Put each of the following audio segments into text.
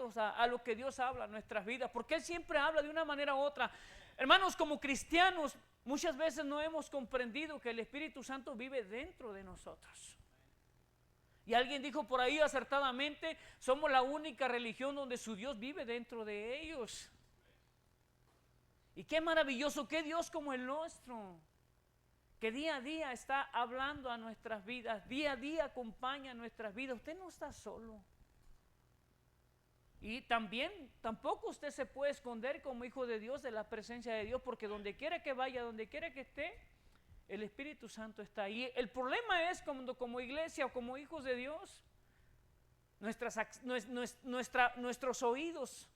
atentos a lo que Dios habla en nuestras vidas, porque Él siempre habla de una manera u otra. Hermanos, como cristianos, muchas veces no hemos comprendido que el Espíritu Santo vive dentro de nosotros. Y alguien dijo por ahí acertadamente, somos la única religión donde su Dios vive dentro de ellos. Y qué maravilloso, qué Dios como el nuestro, que día a día está hablando a nuestras vidas, día a día acompaña nuestras vidas. Usted no está solo. Y también, tampoco usted se puede esconder como hijo de Dios de la presencia de Dios, porque donde quiera que vaya, donde quiera que esté, el Espíritu Santo está ahí. El problema es cuando como iglesia o como hijos de Dios, nuestros oídos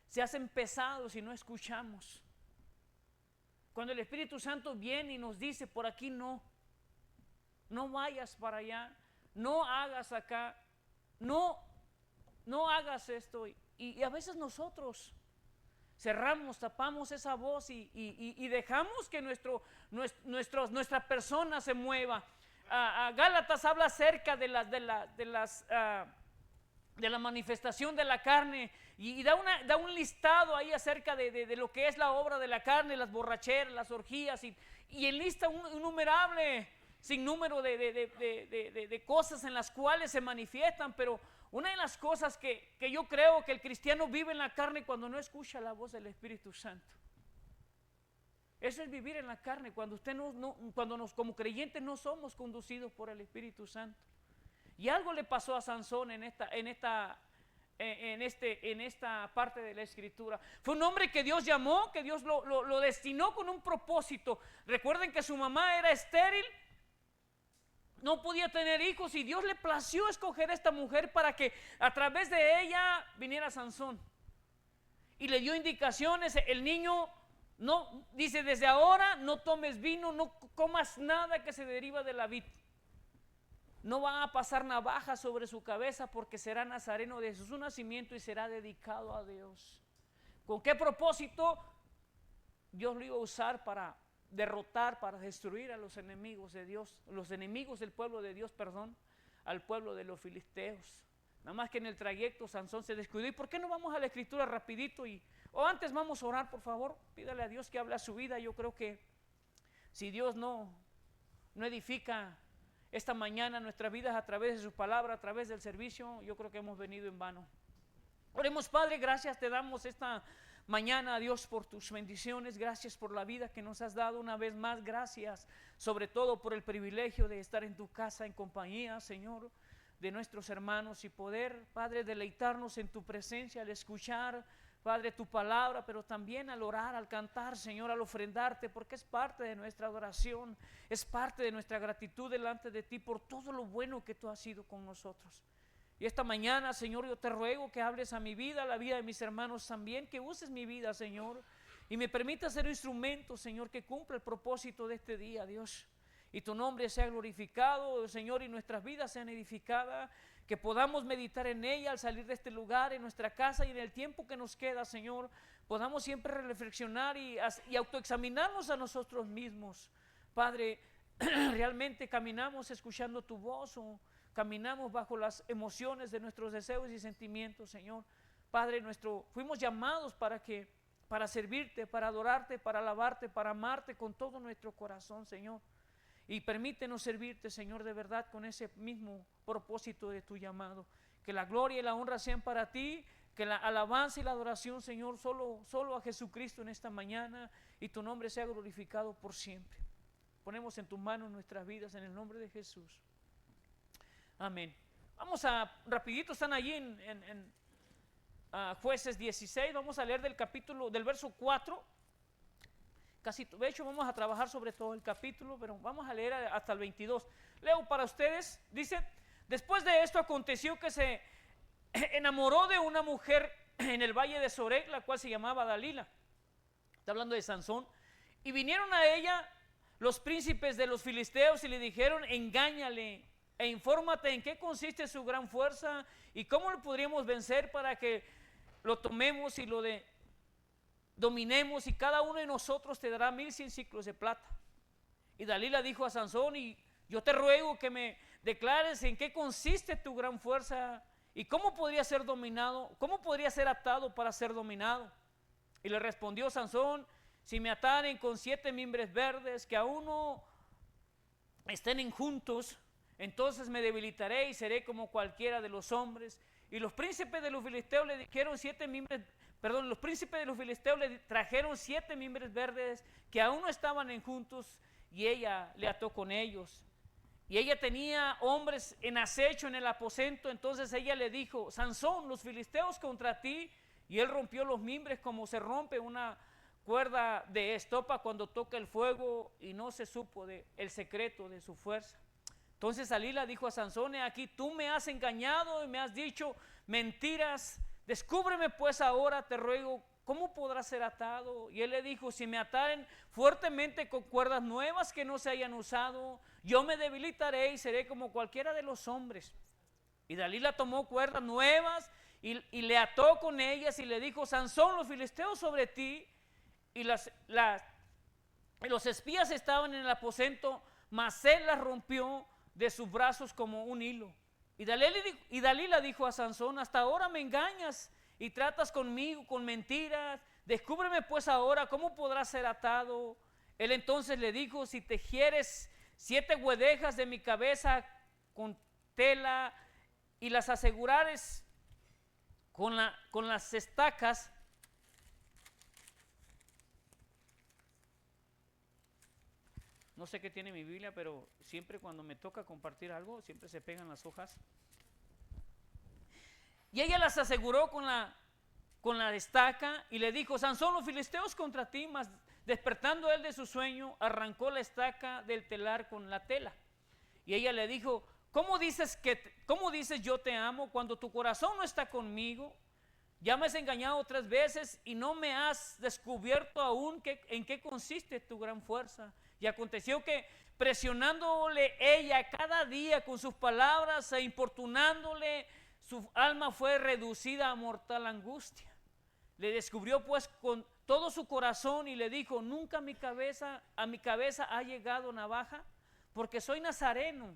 se hacen pesados y no escuchamos. Cuando el Espíritu Santo viene y nos dice, por aquí no vayas para allá, no hagas acá, no hagas esto. Y a veces nosotros cerramos, tapamos esa voz y dejamos que nuestra persona se mueva. Gálatas habla acerca de la manifestación de la carne y da un listado ahí acerca de lo que es la obra de la carne, las borracheras, las orgías y enlista un innumerable sinnúmero de cosas en las cuales se manifiestan. Pero una de las cosas que yo creo que el cristiano vive en la carne cuando no escucha la voz del Espíritu Santo. Eso es vivir en la carne, cuando usted como creyentes no somos conducidos por el Espíritu Santo. Y algo le pasó a Sansón en esta parte de la Escritura. Fue un hombre que Dios llamó, que Dios lo destinó con un propósito. Recuerden que su mamá era estéril, no podía tener hijos, y Dios le plació escoger a esta mujer para que a través de ella viniera Sansón. Y le dio indicaciones. El niño dice, desde ahora no tomes vino, no comas nada que se deriva de la vid. No va a pasar navaja sobre su cabeza, porque será nazareno desde su nacimiento y será dedicado a Dios. ¿Con qué propósito? Dios lo iba a usar para derrotar, para destruir a los enemigos de Dios, los enemigos del pueblo de Dios, al pueblo de los filisteos. Nada más que en el trayecto Sansón se descuidó. ¿Y por qué no vamos a la Escritura rapidito? O antes vamos a orar, por favor. Pídale a Dios que hable a su vida. Yo creo que si Dios no edifica esta mañana nuestras vidas a través de su palabra, a través del servicio, yo creo que hemos venido en vano. Oremos. Padre, gracias te damos esta mañana, Dios, por tus bendiciones. Gracias por la vida que nos has dado una vez más. Gracias sobre todo por el privilegio de estar en tu casa en compañía, Señor, de nuestros hermanos, y poder, Padre, deleitarnos en tu presencia al escuchar, Padre, tu palabra, pero también al orar, al cantar, Señor, al ofrendarte, porque es parte de nuestra adoración, es parte de nuestra gratitud delante de ti por todo lo bueno que tú has sido con nosotros. Y esta mañana, Señor, yo te ruego que hables a mi vida, a la vida de mis hermanos también, que uses mi vida, Señor, y me permitas ser un instrumento, Señor, que cumpla el propósito de este día, Dios. Y tu nombre sea glorificado, Señor, y nuestras vidas sean edificadas, que podamos meditar en ella al salir de este lugar, en nuestra casa y en el tiempo que nos queda, Señor, podamos siempre reflexionar y autoexaminarnos a nosotros mismos. Padre, ¿realmente caminamos escuchando tu voz o caminamos bajo las emociones de nuestros deseos y sentimientos, Señor? Padre, fuimos llamados para servirte, para adorarte, para alabarte, para amarte con todo nuestro corazón, Señor. Y permítenos servirte, Señor, de verdad con ese mismo propósito de tu llamado. Que la gloria y la honra sean para ti, que la alabanza y la adoración, Señor, solo a Jesucristo en esta mañana, y tu nombre sea glorificado por siempre. Ponemos en tus manos nuestras vidas en el nombre de Jesús. Amén. Vamos rapidito, están allí en Jueces 16, vamos a leer del verso 4. De hecho vamos a trabajar sobre todo el capítulo, pero vamos a leer hasta el 22. Leo para ustedes. Dice: después de esto aconteció que se enamoró de una mujer en el valle de Sorek, la cual se llamaba Dalila. Está hablando de Sansón. Y vinieron a ella los príncipes de los filisteos y le dijeron: engáñale e infórmate en qué consiste su gran fuerza y cómo lo podríamos vencer para que lo tomemos y lo dominemos, y cada uno de nosotros te dará 1100 siclos de plata. Y Dalila dijo a Sansón: y yo te ruego que me declares en qué consiste tu gran fuerza ¿Y cómo podría ser dominado? ¿Cómo podría ser atado para ser dominado? Y le respondió Sansón: si me ataren con 7 mimbres verdes, que aún no estén juntos, entonces me debilitaré y seré como cualquiera de los hombres. Y los príncipes de los filisteos le dijeron los príncipes de los filisteos le trajeron 7 mimbres verdes que aún no estaban juntos, y ella le ató con ellos. Y ella tenía hombres en acecho en el aposento. Entonces ella le dijo: Sansón, los filisteos contra ti. Y él rompió los mimbres como se rompe una cuerda de estopa cuando toca el fuego, y no se supo el secreto de su fuerza. Entonces Dalila dijo a Sansón: aquí tú me has engañado y me has dicho mentiras. Descúbreme pues ahora, te ruego, ¿cómo podrá ser atado? Y él le dijo: si me ataren fuertemente con cuerdas nuevas que no se hayan usado, yo me debilitaré y seré como cualquiera de los hombres. Y Dalila tomó cuerdas nuevas y le ató con ellas y le dijo: Sansón, los filisteos sobre ti. Y los espías estaban en el aposento, mas él las rompió de sus brazos como un hilo. Y Dalila dijo a Sansón: hasta ahora me engañas y tratas conmigo con mentiras. Descúbreme pues ahora, ¿cómo podrás ser atado? Él entonces le dijo: si tejieres 7 guedejas de mi cabeza con tela y las asegurares con las estacas, no sé qué tiene mi Biblia, pero siempre cuando me toca compartir algo, siempre se pegan las hojas. Y ella las aseguró con la estaca y le dijo: Sansón, los filisteos contra ti. Mas despertando él de su sueño, arrancó la estaca del telar con la tela. Y ella le dijo: ¿Cómo dices yo te amo cuando tu corazón no está conmigo? Ya me has engañado 3 veces y no me has descubierto aún en qué consiste tu gran fuerza. Y aconteció que presionándole ella cada día con sus palabras e importunándole, su alma fue reducida a mortal angustia. Le descubrió pues con todo su corazón y le dijo: nunca a mi cabeza ha llegado navaja, porque soy nazareno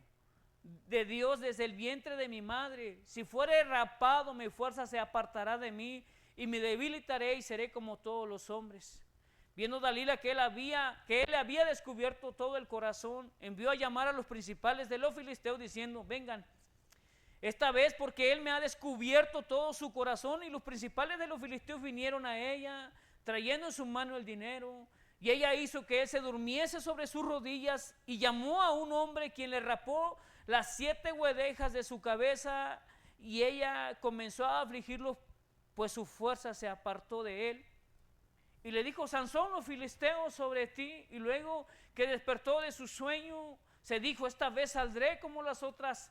de Dios desde el vientre de mi madre. Si fuere rapado, mi fuerza se apartará de mí y me debilitaré y seré como todos los hombres. Viendo Dalila que él le había descubierto todo el corazón, envió a llamar a los principales de los filisteos diciendo: vengan esta vez, porque él me ha descubierto todo su corazón. Y los principales de los filisteos vinieron a ella trayendo en su mano el dinero. Y ella hizo que él se durmiese sobre sus rodillas y llamó a un hombre, quien le rapó las 7 guedejas de su cabeza, y ella comenzó a afligirlo, pues su fuerza se apartó de él. Y le dijo: Sansón, los filisteos sobre ti. Y luego que despertó de su sueño, se dijo: esta vez saldré como las otras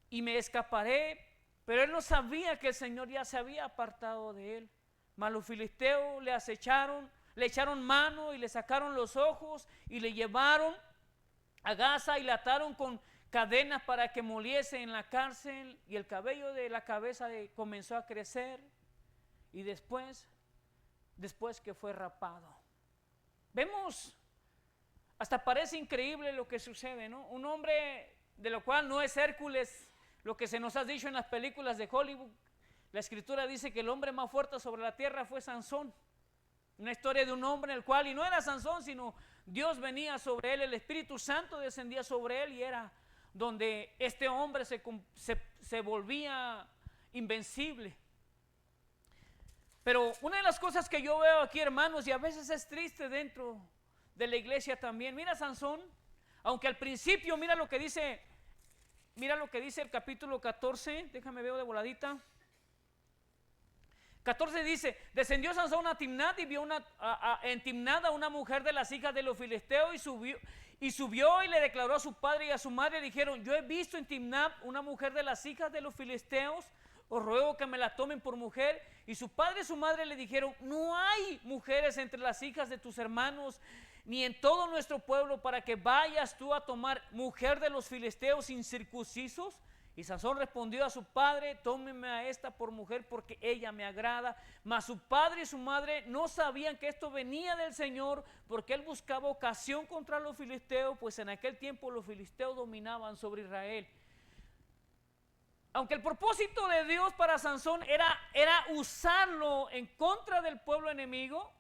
y me escaparé. Pero él no sabía que el Señor ya se había apartado de él. Mas los filisteos le acecharon, le echaron mano y le sacaron los ojos y le llevaron a Gaza y le ataron con cadenas para que moliese en la cárcel, y el cabello de la cabeza comenzó a crecer, y después que fue rapado. Vemos, hasta parece increíble lo que sucede, ¿no? Un hombre de lo cual no es Hércules, lo que se nos ha dicho en las películas de Hollywood. La escritura dice que el hombre más fuerte sobre la tierra fue Sansón. Una historia de un hombre en el cual, y no era Sansón, sino Dios venía sobre él, el Espíritu Santo descendía sobre él, y era donde este hombre se volvía invencible. Pero una de las cosas que yo veo aquí, hermanos, y a veces es triste dentro de la iglesia también, mira Sansón, aunque al principio, mira lo que dice el capítulo 14, déjame ver de voladita. 14 dice: descendió Sansón a Timnat y vio en Timnat a una mujer de las hijas de los filisteos, y subió y le declaró a su padre y a su madre. Dijeron: yo he visto en Timnat una mujer de las hijas de los filisteos, os ruego que me la tomen por mujer. Y su padre y su madre le dijeron: no hay mujeres entre las hijas de tus hermanos, ni en todo nuestro pueblo, para que vayas tú a tomar mujer de los filisteos incircuncisos. Y Sansón respondió a su padre: tómeme a esta por mujer, porque ella me agrada. Mas su padre y su madre no sabían que esto venía del Señor, porque él buscaba ocasión contra los filisteos, pues en aquel tiempo los filisteos dominaban sobre Israel. Aunque el propósito de Dios para Sansón era usarlo en contra del pueblo enemigo,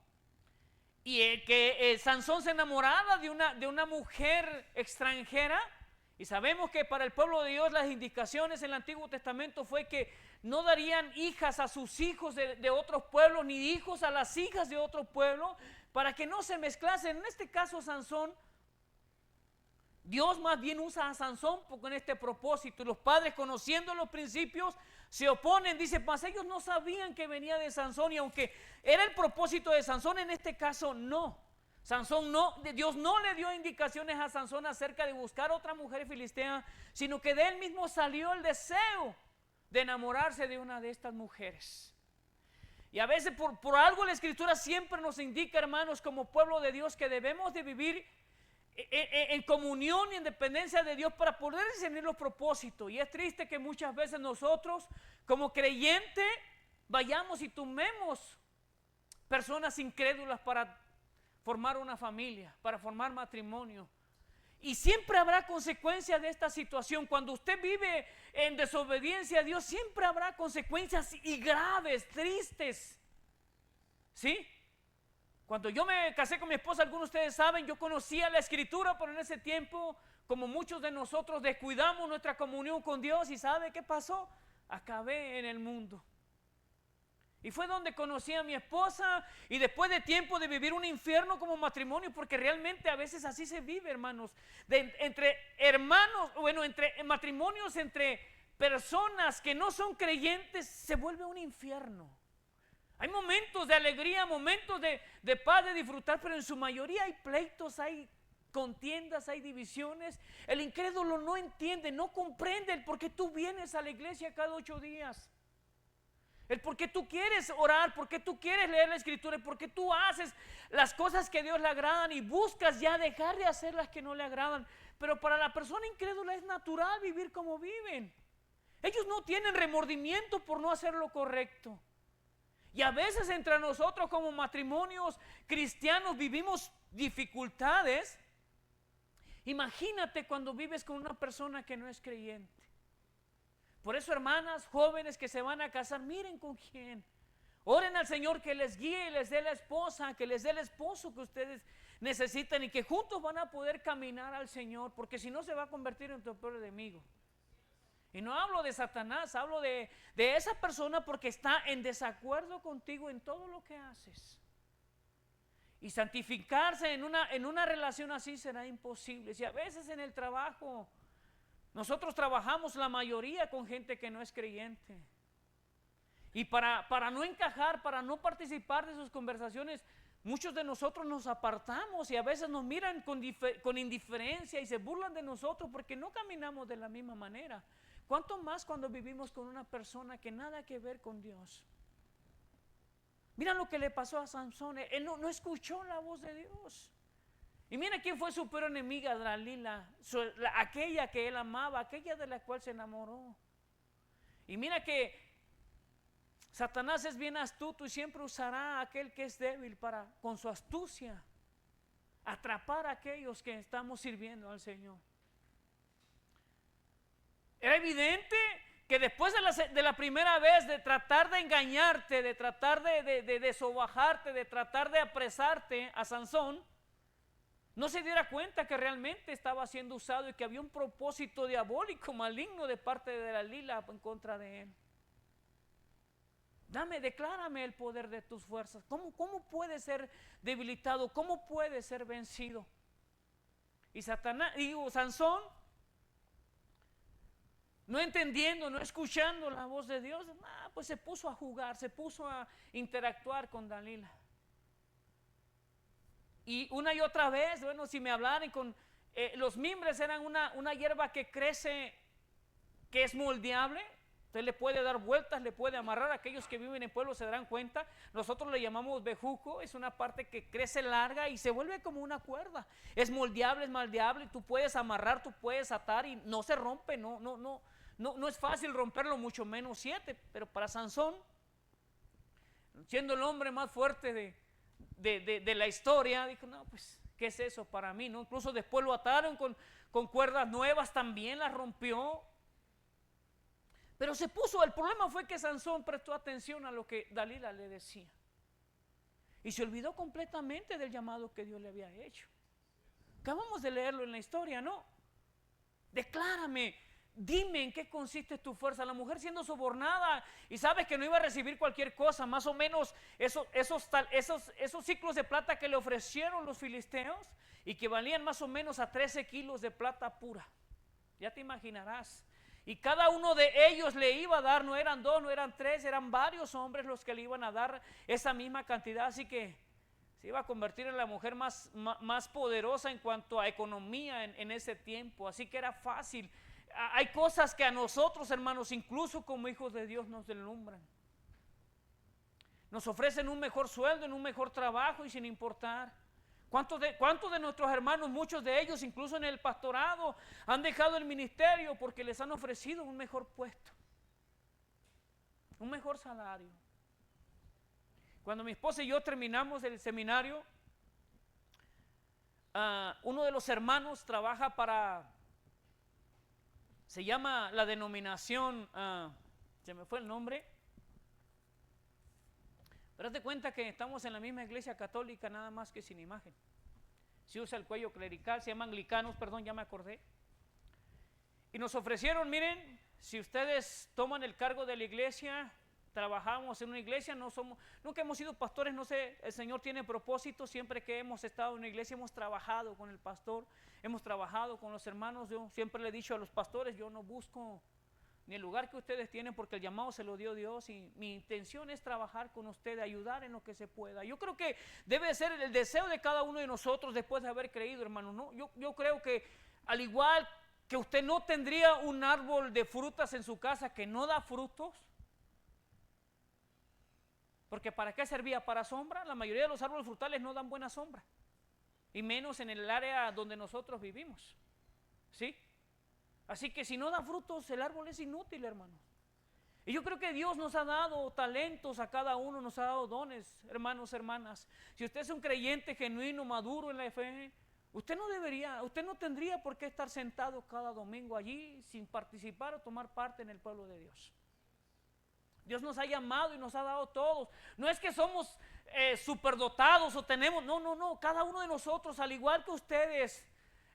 y que Sansón se enamorara de una mujer extranjera, y sabemos que para el pueblo de Dios las indicaciones en el Antiguo Testamento fue que no darían hijas a sus hijos de otros pueblos, ni hijos a las hijas de otros pueblos, para que no se mezclasen. En este caso Sansón, Dios más bien usa a Sansón con este propósito, y los padres, conociendo los principios, se oponen. Dice, pues ellos no sabían que venía de Sansón, y aunque era el propósito de Sansón, en este caso no. Sansón no, Dios no le dio indicaciones a Sansón acerca de buscar otra mujer filistea, sino que de él mismo salió el deseo de enamorarse de una de estas mujeres. Y a veces por algo la Escritura siempre nos indica, hermanos, como pueblo de Dios, que debemos de vivir en comunión y en dependencia de Dios para poder discernir los propósitos. Y es triste que muchas veces nosotros como creyentes vayamos y tomemos personas incrédulas para formar una familia, para formar matrimonio. Y siempre habrá consecuencias de esta situación. Cuando usted vive en desobediencia a Dios, siempre habrá consecuencias, y graves, tristes. ¿Sí? Cuando yo me casé con mi esposa, algunos de ustedes saben, yo conocía la Escritura, pero en ese tiempo, como muchos de nosotros, descuidamos nuestra comunión con Dios. ¿Y sabe qué pasó? Acabé en el mundo. Y fue donde conocí a mi esposa, y después de tiempo de vivir un infierno como matrimonio, porque realmente a veces así se vive, hermanos, entre hermanos, bueno, entre matrimonios, entre personas que no son creyentes, se vuelve un infierno. Hay momentos de alegría, momentos de paz, de disfrutar, pero en su mayoría hay pleitos, hay contiendas, hay divisiones. El incrédulo no entiende, no comprende el por qué tú vienes a la iglesia cada 8 días. El por qué tú quieres orar, por qué tú quieres leer la Escritura, el por qué tú haces las cosas que a Dios le agradan y buscas ya dejar de hacer las que no le agradan. Pero para la persona incrédula es natural vivir como viven. Ellos no tienen remordimiento por no hacer lo correcto. Y a veces entre nosotros como matrimonios cristianos vivimos dificultades. Imagínate cuando vives con una persona que no es creyente. Por eso, hermanas, jóvenes que se van a casar, miren con quién. Oren al Señor que les guíe y les dé la esposa, que les dé el esposo que ustedes necesitan, y que juntos van a poder caminar al Señor, porque si no se va a convertir en tu peor enemigo. Y no hablo de Satanás, hablo de esa persona, porque está en desacuerdo contigo en todo lo que haces. Y santificarse en una relación así será imposible. Si a veces en el trabajo nosotros trabajamos la mayoría con gente que no es creyente, y para no encajar, para no participar de sus conversaciones, muchos de nosotros nos apartamos, y a veces nos miran con indiferencia y se burlan de nosotros porque no caminamos de la misma manera. ¿Cuánto más cuando vivimos con una persona que nada que ver con Dios? Mira lo que le pasó a Sansón. Él no escuchó la voz de Dios. Y mira quién fue su peor enemiga, Dalila, aquella que él amaba, aquella de la cual se enamoró. Y mira que Satanás es bien astuto y siempre usará a aquel que es débil para, con su astucia, atrapar a aquellos que estamos sirviendo al Señor. Era evidente que después de la primera vez de tratar de engañarte, de tratar de sobajarte, de tratar de apresarte a Sansón, no se diera cuenta que realmente estaba siendo usado y que había un propósito diabólico, maligno de parte de Dalila en contra de él. Declárame el poder de tus fuerzas. ¿Cómo puede ser debilitado? ¿Cómo puede ser vencido? Y Sansón, no entendiendo, no escuchando la voz de Dios, pues se puso a jugar, se puso a interactuar con Dalila. Y una y otra vez, bueno, si me hablaran los mimbres eran una hierba que crece, que es moldeable. Usted le puede dar vueltas, le puede amarrar. Aquellos que viven en pueblos se darán cuenta. Nosotros le llamamos bejuco. Es una parte que crece larga y se vuelve como una cuerda. Es moldeable, es maldeable. Tú puedes amarrar, tú puedes atar y no se rompe. No es fácil romperlo, mucho menos 7. Pero para Sansón, siendo el hombre más fuerte de la historia, dijo, no, pues, ¿qué es eso para mí? ¿No? Incluso después lo ataron con cuerdas nuevas, también las rompió. Pero el problema fue que Sansón prestó atención a lo que Dalila le decía. Y se olvidó completamente del llamado que Dios le había hecho. Acabamos de leerlo en la historia, ¿no? Declárame, dime en qué consiste tu fuerza. La mujer siendo sobornada y sabes que no iba a recibir cualquier cosa, más o menos esos ciclos de plata que le ofrecieron los filisteos y que valían más o menos a 13 kilos de plata pura. Ya te imaginarás. Y cada uno de ellos le iba a dar, no eran dos, no eran tres, eran varios hombres los que le iban a dar esa misma cantidad. Así que se iba a convertir en la mujer más poderosa en cuanto a economía en ese tiempo. Así que era fácil. Hay cosas que a nosotros, hermanos, incluso como hijos de Dios, nos deslumbran. Nos ofrecen un mejor sueldo, en un mejor trabajo y sin importar. ¿Cuántos de nuestros hermanos, muchos de ellos, incluso en el pastorado, han dejado el ministerio porque les han ofrecido un mejor puesto, un mejor salario? Cuando mi esposa y yo terminamos el seminario, uno de los hermanos trabaja se llama la denominación, se me fue el nombre, pero hazte cuenta que estamos en la misma iglesia católica, nada más que sin imagen. Se usa el cuello clerical, se llama anglicanos, perdón, ya me acordé. Y nos ofrecieron, miren, si ustedes toman el cargo de la iglesia, trabajamos en una iglesia, nunca hemos sido pastores, no sé, el Señor tiene propósito, siempre que hemos estado en una iglesia hemos trabajado con el pastor, hemos trabajado con los hermanos. Yo siempre le he dicho a los pastores, yo no busco ni el lugar que ustedes tienen porque el llamado se lo dio Dios y mi intención es trabajar con ustedes, ayudar en lo que se pueda. Yo creo que debe ser el deseo de cada uno de nosotros después de haber creído, hermano, ¿no? Yo creo que al igual que usted no tendría un árbol de frutas en su casa que no da frutos, porque ¿para qué servía? ¿Para sombra? La mayoría de los árboles frutales no dan buena sombra, y menos en el área donde nosotros vivimos, ¿sí? Así que si no da frutos, el árbol es inútil, hermanos. Y yo creo que Dios nos ha dado talentos a cada uno, nos ha dado dones, hermanos, hermanas. Si usted es un creyente genuino, maduro en la fe, usted no tendría por qué estar sentado cada domingo allí sin participar o tomar parte en el pueblo de Dios. Dios nos ha llamado y nos ha dado todos. No es que somos superdotados o tenemos, no, cada uno de nosotros, al igual que ustedes,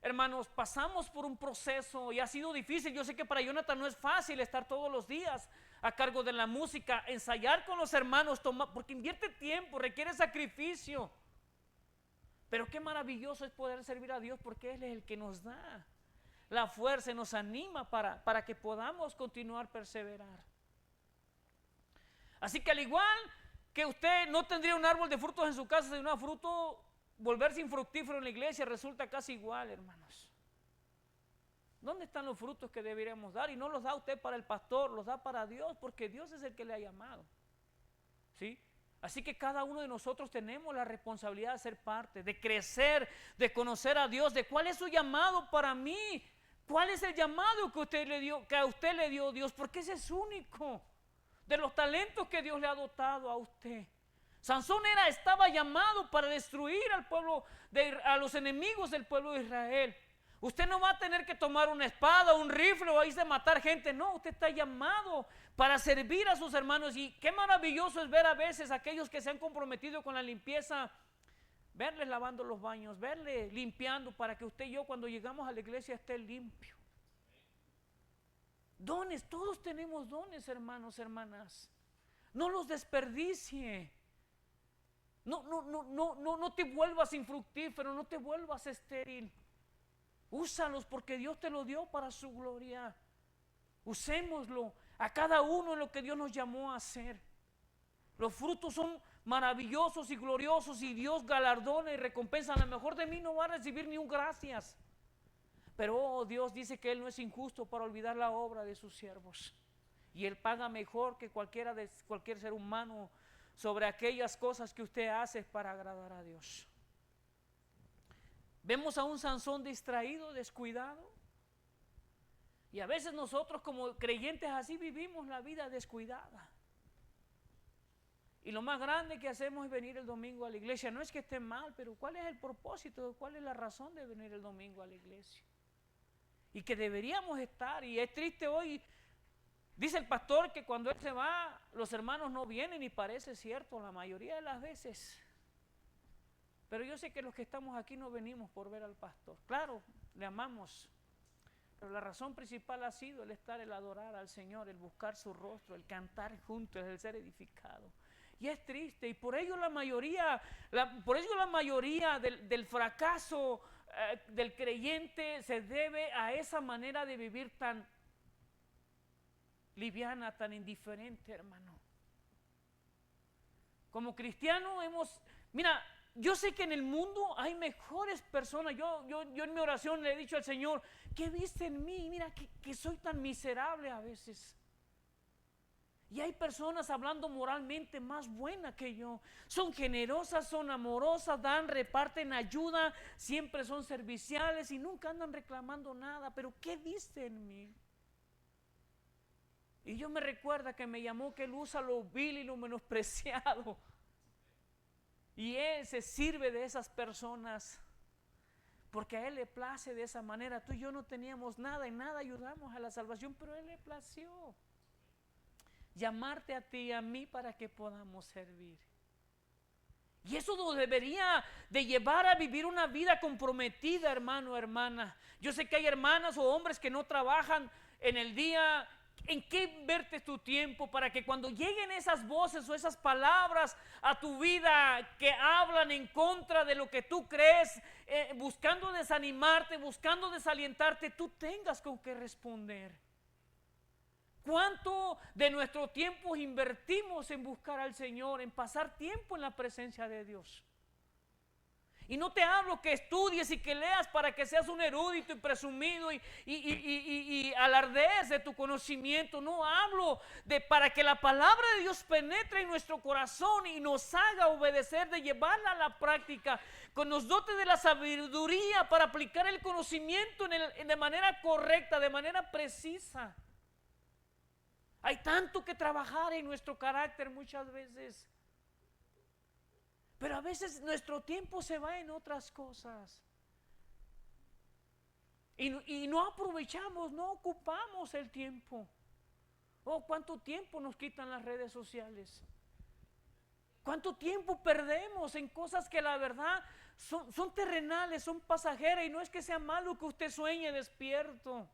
hermanos, pasamos por un proceso y ha sido difícil. Yo sé que para Jonathan no es fácil estar todos los días a cargo de la música, ensayar con los hermanos, porque invierte tiempo, requiere sacrificio. Pero qué maravilloso es poder servir a Dios, porque Él es el que nos da la fuerza y nos anima para que podamos continuar, perseverar. Así que al igual que usted no tendría un árbol de frutos en su casa si no da fruto, volverse infructífero en la iglesia resulta casi igual, hermanos. ¿Dónde están los frutos que deberíamos dar? Y no los da usted para el pastor, los da para Dios, porque Dios es el que le ha llamado, ¿sí? Así que cada uno de nosotros tenemos la responsabilidad de ser parte, de crecer, de conocer a Dios, de cuál es su llamado para mí, cuál es el llamado que a usted le dio Dios, porque ese es único, de los talentos que Dios le ha dotado a usted. Sansón estaba llamado para destruir al pueblo, a los enemigos del pueblo de Israel. Usted no va a tener que tomar una espada, un rifle o irse a matar gente. No, usted está llamado para servir a sus hermanos. Y qué maravilloso es ver a veces a aquellos que se han comprometido con la limpieza, verles lavando los baños, verles limpiando para que usted y yo cuando llegamos a la iglesia esté limpio. Dones, todos tenemos dones, hermanos, hermanas. No los desperdicie. No te vuelvas infructífero, no te vuelvas estéril. Úsalos porque Dios te lo dio para su gloria. Usémoslo a cada uno en lo que Dios nos llamó a hacer. Los frutos son maravillosos y gloriosos y Dios galardona y recompensa. A lo mejor de mí no va a recibir ni un gracias, pero Dios dice que Él no es injusto para olvidar la obra de sus siervos. Y Él paga mejor que cualquier ser humano sobre aquellas cosas que usted hace para agradar a Dios. Vemos a un Sansón distraído, descuidado. Y a veces nosotros como creyentes así vivimos la vida descuidada. Y lo más grande que hacemos es venir el domingo a la iglesia. No es que esté mal, pero ¿cuál es el propósito? ¿Cuál es la razón de venir el domingo a la iglesia? Y que deberíamos estar, y es triste hoy Dice el pastor que cuando él se va, los hermanos no vienen, y parece cierto la mayoría de las veces. Pero yo sé que los que estamos aquí no venimos por ver al pastor. Claro, le amamos, pero la razón principal ha sido el estar, el adorar al Señor, el buscar su rostro, el cantar juntos, el ser edificado. Y es triste, y por ello la mayoría del fracaso del creyente se debe a esa manera de vivir tan liviana, tan indiferente, hermano. Como cristiano mira, yo sé que en el mundo hay mejores personas. Yo en mi oración le he dicho al Señor, ¿qué viste en mí? Mira que soy tan miserable a veces. Y hay personas hablando moralmente más buenas que yo. Son generosas, son amorosas, dan, reparten ayuda, siempre son serviciales y nunca andan reclamando nada. Pero ¿qué viste en mí? Y yo me recuerda que me llamó que él usa lo vil y lo menospreciado. Y él se sirve de esas personas porque a él le place de esa manera. Tú y yo no teníamos nada, en nada ayudamos a la salvación, pero a él le plació llamarte a ti y a mí para que podamos servir. Y eso nos debería de llevar a vivir una vida comprometida, hermano, hermana. Yo sé que hay hermanas o hombres que no trabajan en el día. ¿En qué verte tu tiempo para que cuando lleguen esas voces o esas palabras a tu vida que hablan en contra de lo que tú crees, buscando desanimarte, buscando desalientarte, tú tengas con qué responder? ¿Cuánto de nuestro tiempo invertimos en buscar al Señor, en pasar tiempo en la presencia de Dios? Y no te hablo que estudies y que leas para que seas un erudito y presumido y alardees de tu conocimiento. No hablo de para que la palabra de Dios penetre en nuestro corazón y nos haga obedecer, de llevarla a la práctica, que nos dote de la sabiduría para aplicar el conocimiento de manera correcta, de manera precisa. Hay tanto que trabajar en nuestro carácter muchas veces. Pero a veces nuestro tiempo se va en otras cosas. Y no aprovechamos, no ocupamos el tiempo. Oh, ¿cuánto tiempo nos quitan las redes sociales? ¿Cuánto tiempo perdemos en cosas que la verdad son terrenales, son pasajeras? Y no es que sea malo que usted sueñe despierto.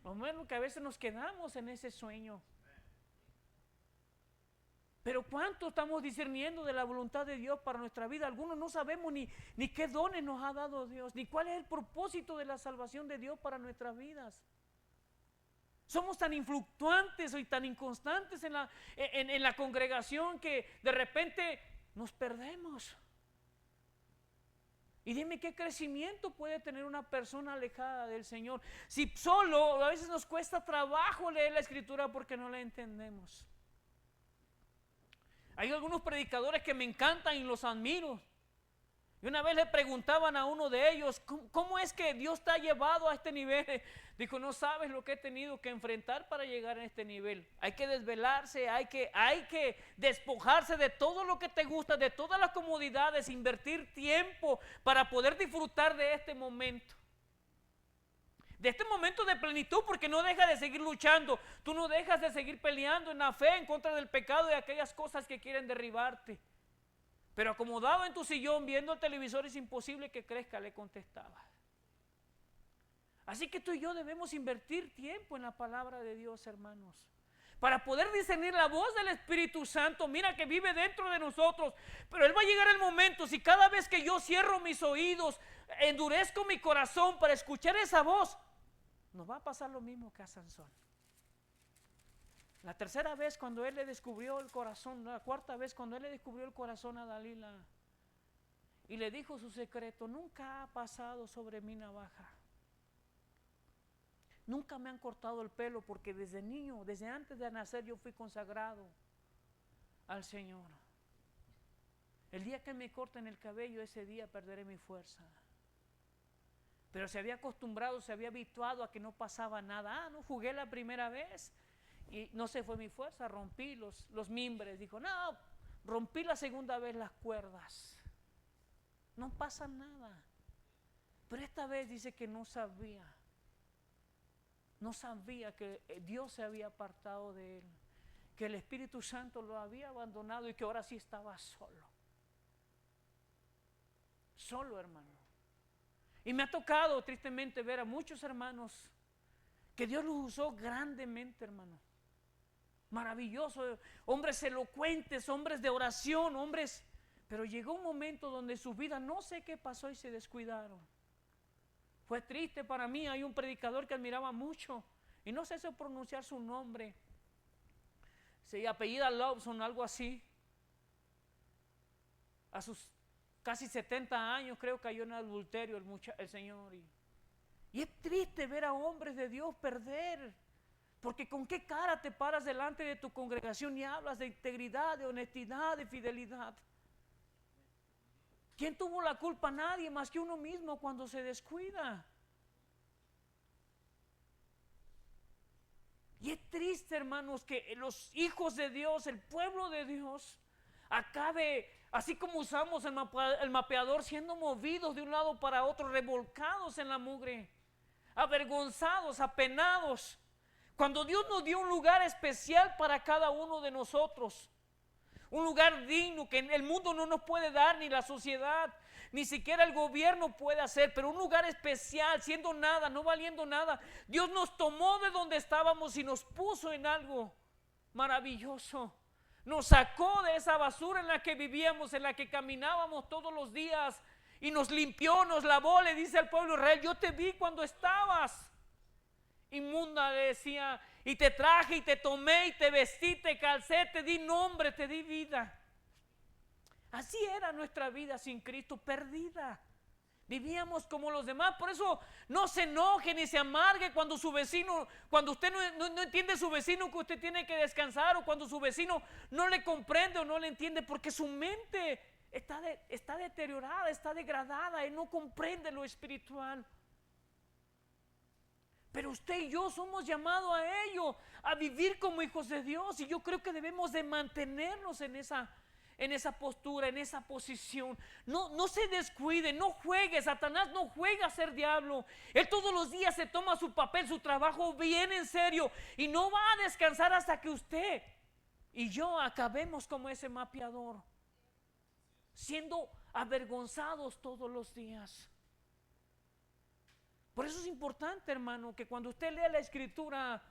Lo menos que a veces nos quedamos en ese sueño. Pero ¿cuánto estamos discerniendo de la voluntad de Dios para nuestra vida? Algunos no sabemos ni qué dones nos ha dado Dios, ni cuál es el propósito de la salvación de Dios para nuestras vidas. Somos tan influctuantes y tan inconstantes en la congregación que de repente nos perdemos. Y dime qué crecimiento puede tener una persona alejada del Señor, si solo a veces nos cuesta trabajo leer la Escritura porque no la entendemos. Hay algunos predicadores que me encantan y los admiro. Y una vez le preguntaban a uno de ellos, ¿cómo es que Dios te ha llevado a este nivel? Dijo, no sabes lo que he tenido que enfrentar para llegar a este nivel. Hay que desvelarse, hay que despojarse de todo lo que te gusta, de todas las comodidades, invertir tiempo para poder disfrutar de este momento. De este momento de plenitud, porque no dejas de seguir luchando. Tú no dejas de seguir peleando en la fe en contra del pecado y aquellas cosas que quieren derribarte. Pero acomodado en tu sillón viendo el televisor es imposible que crezca, le contestaba. Así que tú y yo debemos invertir tiempo en la palabra de Dios, hermanos, para poder discernir la voz del Espíritu Santo. Mira que vive dentro de nosotros, pero Él va a llegar el momento, si cada vez que yo cierro mis oídos, endurezco mi corazón para escuchar esa voz, nos va a pasar lo mismo que a Sansón. La tercera vez cuando él le descubrió el corazón, la cuarta vez cuando él le descubrió el corazón a Dalila y le dijo su secreto, nunca ha pasado sobre mi navaja. Nunca me han cortado el pelo porque desde niño, desde antes de nacer yo fui consagrado al Señor. El día que me corten el cabello, ese día perderé mi fuerza. Pero se había acostumbrado, se había habituado a que no pasaba nada. No jugué la primera vez y no se fue mi fuerza, rompí los mimbres. Dijo, no, rompí la segunda vez las cuerdas. No pasa nada. Pero esta vez dice que no sabía. No sabía que Dios se había apartado de él, que el Espíritu Santo lo había abandonado y que ahora sí estaba solo. Solo, hermano. Y me ha tocado tristemente ver a muchos hermanos que Dios los usó grandemente, hermano. Maravilloso, hombres elocuentes, hombres de oración, hombres. Pero llegó un momento donde su vida, no sé qué pasó y se descuidaron. Fue triste para mí. Hay un predicador que admiraba mucho y no sé si pronunciar su nombre. Se apellida Lawson, algo así. A sus casi 70 años creo cayó en adulterio el señor. Y es triste ver a hombres de Dios perder. Porque con qué cara te paras delante de tu congregación y hablas de integridad, de honestidad, de fidelidad. ¿Quién tuvo la culpa? Nadie más que uno mismo cuando se descuida. Y es triste, hermanos, que los hijos de Dios, el pueblo de Dios, acabe, así como usamos el mapeador, siendo movidos de un lado para otro, revolcados en la mugre, avergonzados, apenados, cuando Dios nos dio un lugar especial para cada uno de nosotros. Un lugar digno que el mundo no nos puede dar, ni la sociedad, ni siquiera el gobierno puede hacer, pero un lugar especial, siendo nada, no valiendo nada. Dios nos tomó de donde estábamos y nos puso en algo maravilloso. Nos sacó de esa basura en la que vivíamos, en la que caminábamos todos los días, y nos limpió, nos lavó. Le dice al pueblo de Israel: yo te vi cuando estabas inmunda, le decía, y te traje y te tomé y te vestí, te calcé, te di nombre, te di vida. Así era nuestra vida sin Cristo, perdida. Vivíamos como los demás. Por eso no se enoje ni se amargue cuando su vecino, cuando usted no entiende a su vecino que usted tiene que descansar, o cuando su vecino no le comprende o no le entiende, porque su mente está deteriorada, está degradada y no comprende lo espiritual. Pero usted y yo somos llamados a ello, a vivir como hijos de Dios. Y yo creo que debemos de mantenernos en esa postura, en esa posición. No se descuide, no juegue. Satanás no juega a ser diablo. Él todos los días se toma su papel, su trabajo bien en serio, y no va a descansar hasta que usted y yo acabemos como ese mapeador, siendo avergonzados todos los días. Por eso es importante, hermano, que cuando usted lea la Escritura,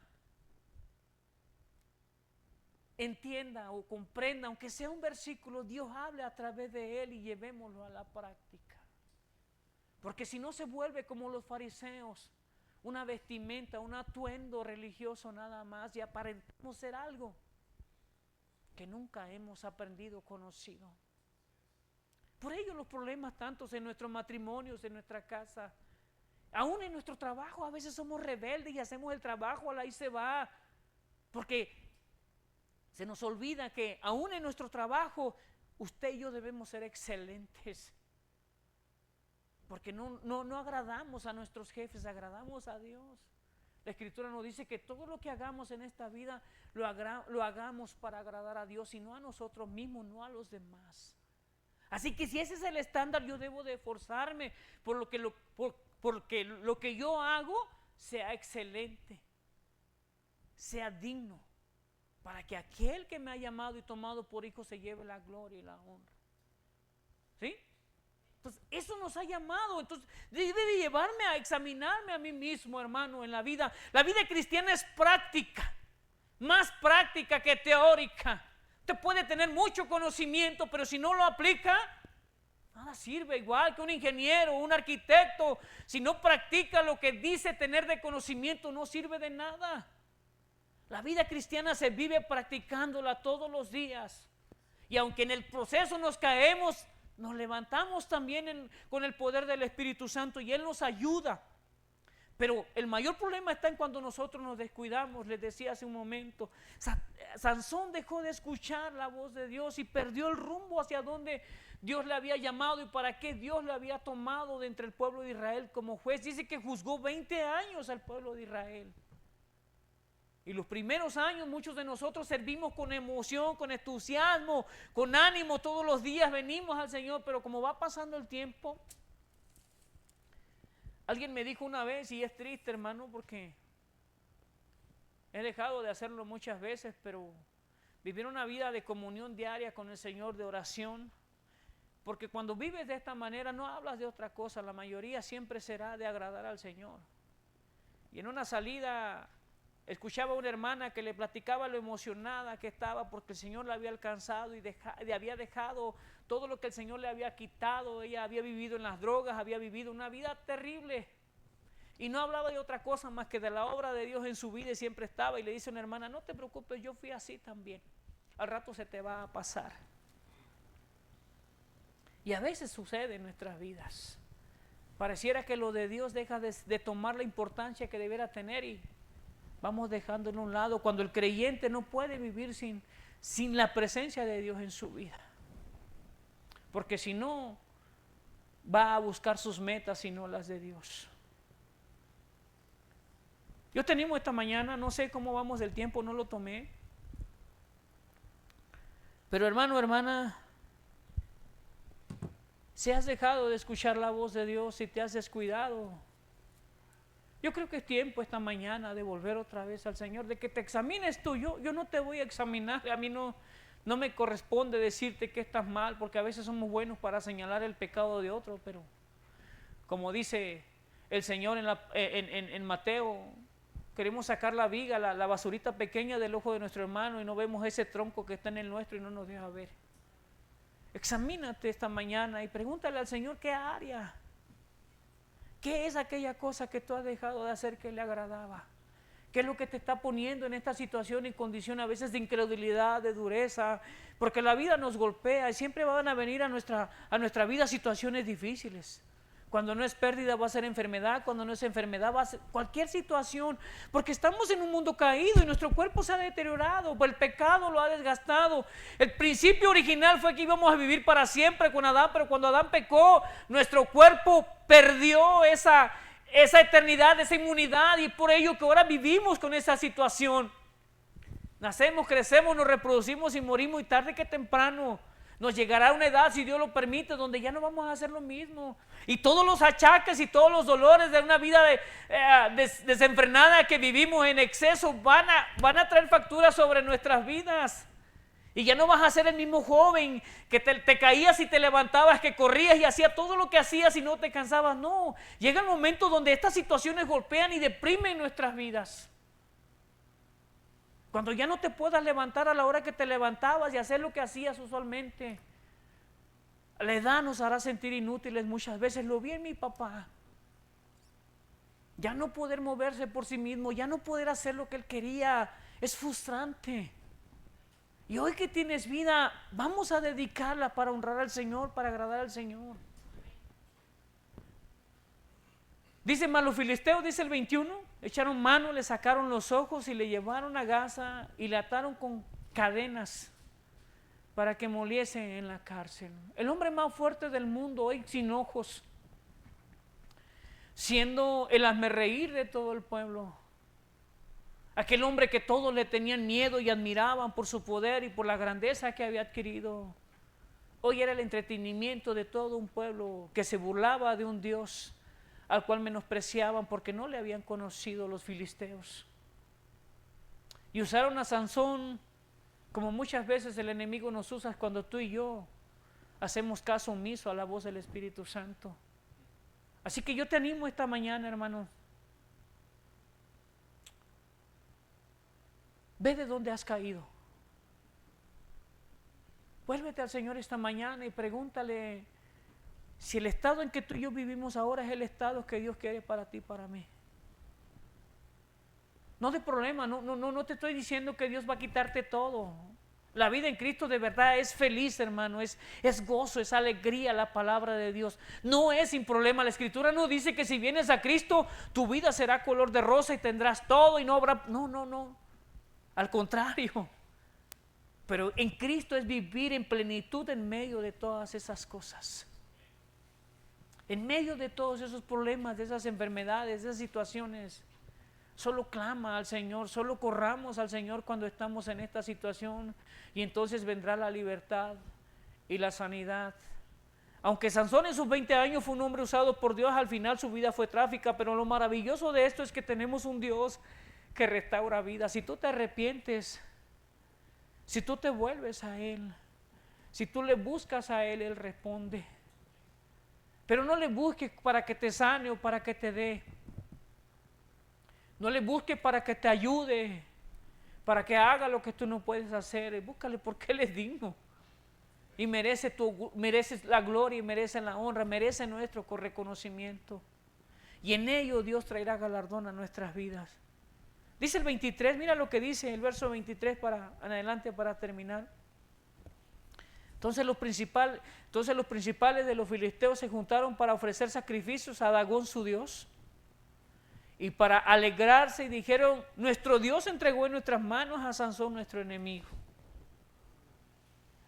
entienda o comprenda, aunque sea un versículo, Dios hable a través de él y llevémoslo a la práctica. Porque si no, se vuelve como los fariseos, una vestimenta, un atuendo religioso nada más, y aparentamos ser algo que nunca hemos aprendido, conocido. Por ello los problemas tantos en nuestros matrimonios, en nuestra casa. Aún en nuestro trabajo a veces somos rebeldes y hacemos el trabajo, ahí se va, porque se nos olvida que aún en nuestro trabajo usted y yo debemos ser excelentes, porque no agradamos a nuestros jefes, agradamos a Dios. La Escritura nos dice que todo lo que hagamos en esta vida lo hagamos para agradar a Dios y no a nosotros mismos, no a los demás. Así que si ese es el estándar, yo debo de esforzarme porque lo que yo hago sea excelente, sea digno, para que aquel que me ha llamado y tomado por hijo se lleve la gloria y la honra. ¿Sí? Entonces eso nos ha llamado. Entonces debe de llevarme a examinarme a mí mismo, hermano, en la vida. La vida cristiana es práctica, más práctica que teórica. Usted puede tener mucho conocimiento, pero si no lo aplica, nada sirve. Igual que un ingeniero, un arquitecto, si no practica lo que dice tener de conocimiento, no sirve de nada. La vida cristiana se vive practicándola todos los días. Y aunque en el proceso nos caemos, nos levantamos también con el poder del Espíritu Santo y Él nos ayuda. Pero el mayor problema está en cuando nosotros nos descuidamos. Les decía hace un momento, Sansón dejó de escuchar la voz de Dios y perdió el rumbo hacia donde Dios le había llamado y para qué Dios le había tomado de entre el pueblo de Israel como juez. Dice que juzgó 20 años al pueblo de Israel. Y los primeros años muchos de nosotros servimos con emoción, con entusiasmo, con ánimo, todos los días venimos al Señor, pero como va pasando el tiempo, alguien me dijo una vez, y es triste, hermano, porque he dejado de hacerlo muchas veces, pero vivir una vida de comunión diaria con el Señor, de oración, porque cuando vives de esta manera no hablas de otra cosa, la mayoría siempre será de agradar al Señor. Y en una salida escuchaba a una hermana que le platicaba lo emocionada que estaba porque el Señor la había alcanzado y había dejado todo lo que el Señor le había quitado. Ella había vivido en las drogas, había vivido una vida terrible y no hablaba de otra cosa más que de la obra de Dios en su vida, y siempre estaba. Y le dice a una hermana: no te preocupes, yo fui así también, al rato se te va a pasar. Y a veces sucede en nuestras vidas. Pareciera que lo de Dios deja de tomar la importancia que debiera tener y vamos dejándolo a un lado, cuando el creyente no puede vivir sin la presencia de Dios en su vida. Porque si no, va a buscar sus metas y no las de Dios. Yo te animo esta mañana, no sé cómo vamos del tiempo, no lo tomé. Pero hermano, hermana, si has dejado de escuchar la voz de Dios, si te has descuidado, yo creo que es tiempo esta mañana de volver otra vez al Señor, de que te examines tú. Yo no te voy a examinar, a mí no me corresponde decirte que estás mal, porque a veces somos buenos para señalar el pecado de otro, pero como dice el Señor en Mateo, queremos sacar la viga, la basurita pequeña del ojo de nuestro hermano y no vemos ese tronco que está en el nuestro y no nos deja ver. Examínate esta mañana y pregúntale al Señor qué área, qué es aquella cosa que tú has dejado de hacer que le agradaba, qué es lo que te está poniendo en esta situación y condición a veces de incredulidad, de dureza, porque la vida nos golpea y siempre van a venir a nuestra vida situaciones difíciles. Cuando no es pérdida va a ser enfermedad, cuando no es enfermedad va a ser cualquier situación, porque estamos en un mundo caído y nuestro cuerpo se ha deteriorado, el pecado lo ha desgastado. El principio original fue que íbamos a vivir para siempre con Adán, pero cuando Adán pecó, nuestro cuerpo perdió esa eternidad, esa inmunidad, y por ello que ahora vivimos con esa situación. Nacemos, crecemos, nos reproducimos y morimos, y tarde que temprano nos llegará una edad, si Dios lo permite, donde ya no vamos a hacer lo mismo. Y todos los achaques y todos los dolores de una vida desenfrenada que vivimos en exceso van a traer facturas sobre nuestras vidas. Y ya no vas a ser el mismo joven que te caías y te levantabas, que corrías y hacías todo lo que hacías y no te cansabas. No, llega el momento donde estas situaciones golpean y deprimen nuestras vidas. Cuando ya no te puedas levantar a la hora que te levantabas y hacer lo que hacías usualmente. La edad nos hará sentir inútiles muchas veces. Lo vi en mi papá. Ya no poder moverse por sí mismo, ya no poder hacer lo que él quería, es frustrante. Y hoy que tienes vida, vamos a dedicarla para honrar al Señor, para agradar al Señor. Dice más los filisteos, dice el 21, echaron mano, le sacaron los ojos y le llevaron a Gaza y le ataron con cadenas para que moliese en la cárcel. El hombre más fuerte del mundo hoy sin ojos, siendo el hazmerreír de todo el pueblo. Aquel hombre que todos le tenían miedo y admiraban por su poder y por la grandeza que había adquirido. Hoy era el entretenimiento de todo un pueblo que se burlaba de un Dios al cual menospreciaban porque no le habían conocido los filisteos. Y usaron a Sansón como muchas veces el enemigo nos usa cuando tú y yo hacemos caso omiso a la voz del Espíritu Santo. Así que yo te animo esta mañana, hermano. Ve de dónde has caído. Vuélvete al Señor esta mañana y pregúntale si el estado en que tú y yo vivimos ahora es el estado que Dios quiere para ti y para mí. No de problema, no te estoy diciendo que Dios va a quitarte todo. La vida en Cristo de verdad es feliz, hermano, es gozo, es alegría la palabra de Dios. No es sin problema. La Escritura no dice que si vienes a Cristo, tu vida será color de rosa y tendrás todo y no habrá... No. Al contrario. Pero en Cristo es vivir en plenitud en medio de todas esas cosas. En medio de todos esos problemas, de esas enfermedades, de esas situaciones, solo clama al Señor, solo corramos al Señor cuando estamos en esta situación y entonces vendrá la libertad y la sanidad. Aunque Sansón en sus 20 años fue un hombre usado por Dios, al final su vida fue trágica, pero lo maravilloso de esto es que tenemos un Dios que restaura vida. Si tú te arrepientes, si tú te vuelves a Él, si tú le buscas a Él, Él responde. Pero no le busques para que te sane o para que te dé. No le busques para que te ayude, para que haga lo que tú no puedes hacer. Búscale porque Él es digno. Y merece la gloria y merece la honra, merece nuestro reconocimiento. Y en ello Dios traerá galardón a nuestras vidas. Dice el 23, mira lo que dice el verso 23 para adelante para terminar. Entonces los principales de los filisteos se juntaron para ofrecer sacrificios a Dagón su Dios y para alegrarse y dijeron, nuestro Dios entregó en nuestras manos a Sansón nuestro enemigo.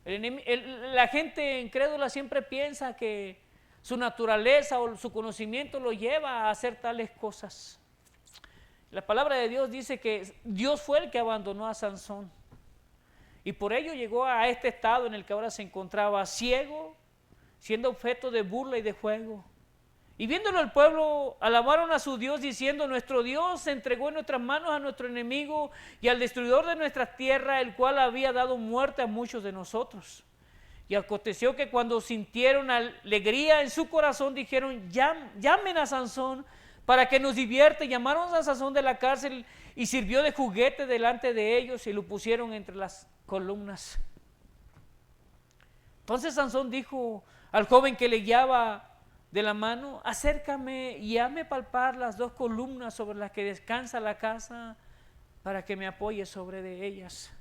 La gente incrédula siempre piensa que su naturaleza o su conocimiento lo lleva a hacer tales cosas. La palabra de Dios dice que Dios fue el que abandonó a Sansón y por ello llegó a este estado en el que ahora se encontraba, ciego, siendo objeto de burla y de juego. Y viéndolo el pueblo, alabaron a su Dios diciendo, nuestro Dios se entregó en nuestras manos a nuestro enemigo y al destruidor de nuestras tierras, el cual había dado muerte a muchos de nosotros. Y aconteció que cuando sintieron alegría en su corazón, dijeron, llamen a Sansón para que nos divierte. Llamaron a Sansón de la cárcel y sirvió de juguete delante de ellos y lo pusieron entre las columnas. Entonces Sansón dijo al joven que le guiaba de la mano, acércame y hazme palpar las dos columnas sobre las que descansa la casa para que me apoye sobre de ellas.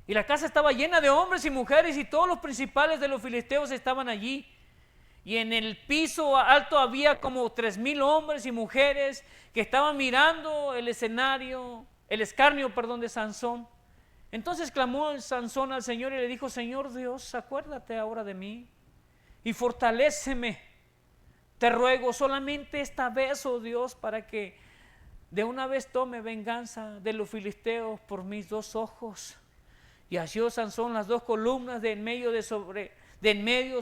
Y la casa estaba llena de hombres y mujeres y todos los principales de los filisteos estaban allí. Y en el piso alto había como 3,000 hombres y mujeres que estaban mirando el escarnio de Sansón. Entonces clamó Sansón al Señor y le dijo, Señor Dios, acuérdate ahora de mí y fortaléceme, te ruego solamente esta vez, oh Dios, para que de una vez tome venganza de los filisteos por mis 2 ojos. Y asió Sansón las 2 columnas de en medio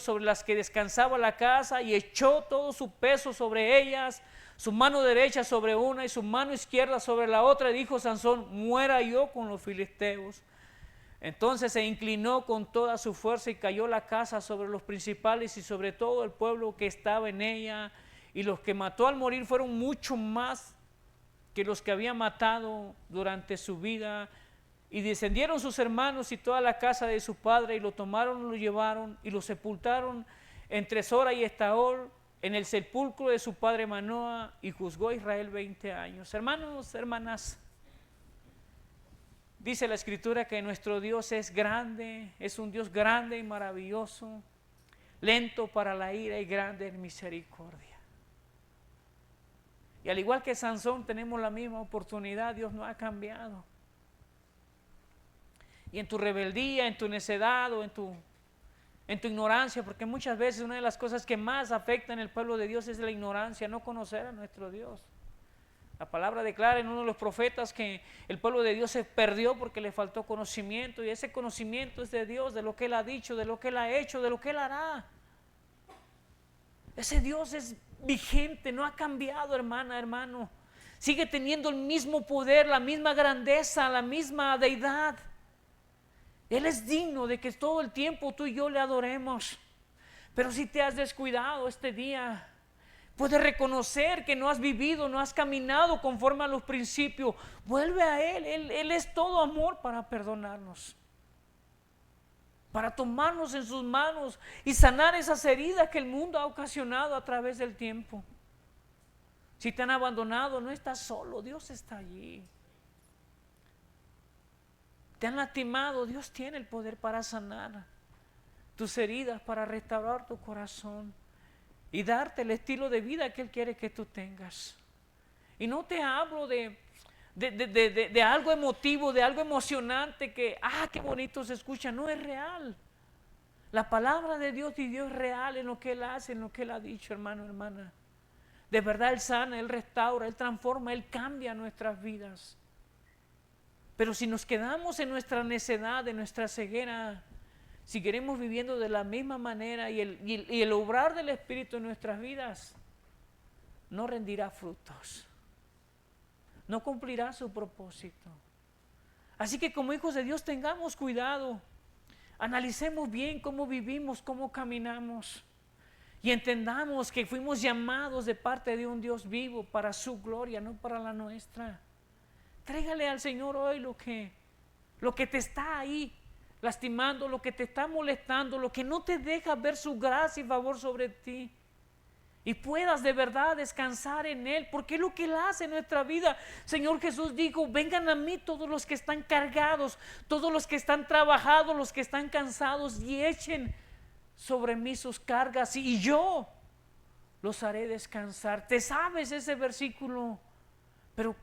sobre las que descansaba la casa y echó todo su peso sobre ellas, su mano derecha sobre una y su mano izquierda sobre la otra, y dijo Sansón, muera yo con los filisteos. Entonces se inclinó con toda su fuerza y cayó la casa sobre los principales y sobre todo el pueblo que estaba en ella, y los que mató al morir fueron mucho más que los que había matado durante su vida. Y descendieron sus hermanos y toda la casa de su padre y lo tomaron, lo llevaron y lo sepultaron entre Sora y Estaol en el sepulcro de su padre Manoa, y juzgó a Israel 20 años. Hermanos, hermanas, dice la Escritura que nuestro Dios es grande, es un Dios grande y maravilloso, lento para la ira y grande en misericordia. Y al igual que Sansón tenemos la misma oportunidad, Dios no ha cambiado. Y en tu rebeldía, en tu necedad o en tu ignorancia, porque muchas veces una de las cosas que más afectan al pueblo de Dios es la ignorancia, no conocer a nuestro Dios. La palabra declara en uno de los profetas que el pueblo de Dios se perdió porque le faltó conocimiento, y ese conocimiento es de Dios, de lo que Él ha dicho, de lo que Él ha hecho, de lo que Él hará. Ese Dios es vigente, no ha cambiado, hermana, hermano. Sigue teniendo el mismo poder, la misma grandeza, la misma deidad. Él es digno de que todo el tiempo tú y yo le adoremos. Pero si te has descuidado este día, puedes reconocer que no has vivido, no has caminado conforme a los principios. Vuelve a Él. Él es todo amor para perdonarnos, para tomarnos en sus manos y sanar esas heridas que el mundo ha ocasionado a través del tiempo. Si te han abandonado, no estás solo, Dios está allí. Te han lastimado, Dios tiene el poder para sanar tus heridas, para restaurar tu corazón y darte el estilo de vida que Él quiere que tú tengas. Y no te hablo de algo emotivo, de algo emocionante que, qué bonito se escucha. No es real. La palabra de Dios y Dios es real en lo que Él hace, en lo que Él ha dicho, hermano, hermana. De verdad Él sana, Él restaura, Él transforma, Él cambia nuestras vidas. Pero si nos quedamos en nuestra necedad, en nuestra ceguera, seguiremos viviendo de la misma manera y el obrar del Espíritu en nuestras vidas no rendirá frutos. no cumplirá su propósito. Así que como hijos de Dios tengamos cuidado, analicemos bien cómo vivimos, cómo caminamos y entendamos que fuimos llamados de parte de un Dios vivo para su gloria, no para la nuestra. Trégale al Señor hoy lo que te está ahí lastimando, lo que te está molestando, lo que no te deja ver su gracia y favor sobre ti. Y puedas de verdad descansar en Él, porque es lo que Él hace en nuestra vida. Señor Jesús dijo, vengan a mí todos los que están cargados, todos los que están trabajados, los que están cansados, y echen sobre mí sus cargas y yo los haré descansar. Te sabes ese versículo, pero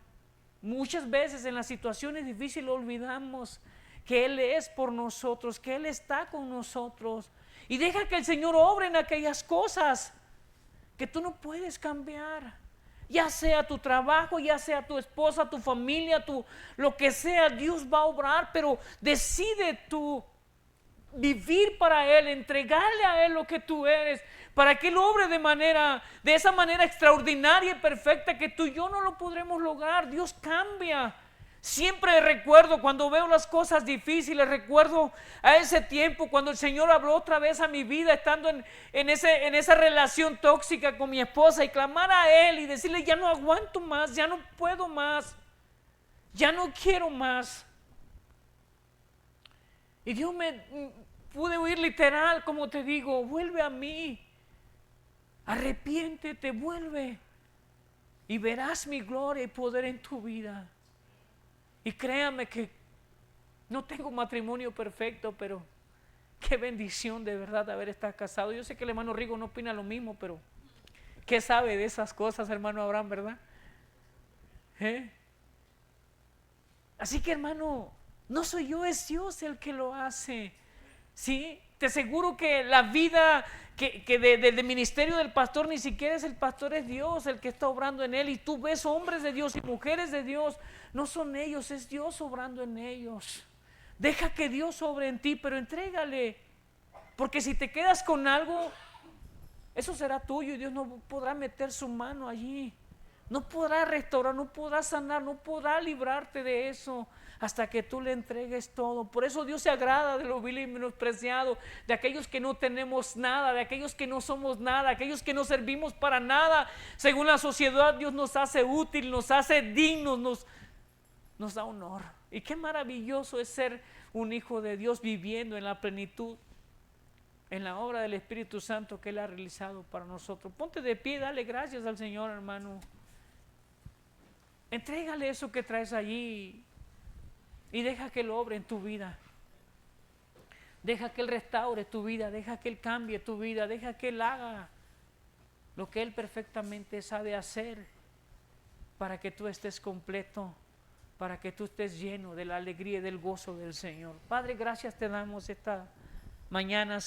muchas veces en las situaciones difíciles olvidamos que Él es por nosotros, que Él está con nosotros, y deja que el Señor obre en aquellas cosas que tú no puedes cambiar, ya sea tu trabajo, ya sea tu esposa, tu familia, lo que sea. Dios va a obrar, pero decide tú vivir para Él, entregarle a Él lo que tú eres, para que Él obre de esa manera extraordinaria y perfecta que tú y yo no lo podremos lograr. Dios cambia. Siempre recuerdo cuando veo las cosas difíciles, recuerdo a ese tiempo cuando el Señor habló otra vez a mi vida, estando en esa relación tóxica con mi esposa, y clamar a Él y decirle, ya no aguanto más, ya no puedo más, ya no quiero más. Y Dios pude oír literal, como te digo, vuelve a mí, arrepiéntete, vuelve, y verás mi gloria y poder en tu vida. Y créame que no tengo matrimonio perfecto, pero qué bendición de verdad haber estado casado. Yo sé que el hermano Rigo no opina lo mismo, pero ¿qué sabe de esas cosas, hermano Abraham, verdad? Así que, hermano, no soy yo, es Dios el que lo hace. ¿Sí? Te aseguro que la vida del ministerio del pastor ni siquiera es el pastor, es Dios el que está obrando en él. Y tú ves hombres de Dios y mujeres de Dios, no son ellos, es Dios obrando en ellos. Deja que Dios obre en ti, pero entrégale, porque si te quedas con algo, eso será tuyo y Dios no podrá meter su mano allí. No podrá restaurar, no podrá sanar, no podrá librarte de eso hasta que tú le entregues todo. Por eso Dios se agrada de lo vil y menospreciado, de aquellos que no tenemos nada, de aquellos que no somos nada, aquellos que no servimos para nada. Según la sociedad, Dios nos hace útil, nos hace dignos, nos da honor. Y qué maravilloso es ser un hijo de Dios viviendo en la plenitud, en la obra del Espíritu Santo que Él ha realizado para nosotros. Ponte de pie, dale gracias al Señor, hermano. Entrégale eso que traes allí y deja que Él obre en tu vida. Deja que Él restaure tu vida, deja que Él cambie tu vida, deja que Él haga lo que Él perfectamente sabe hacer para que tú estés completo, para que tú estés lleno de la alegría y del gozo del Señor. Padre, gracias te damos esta mañana.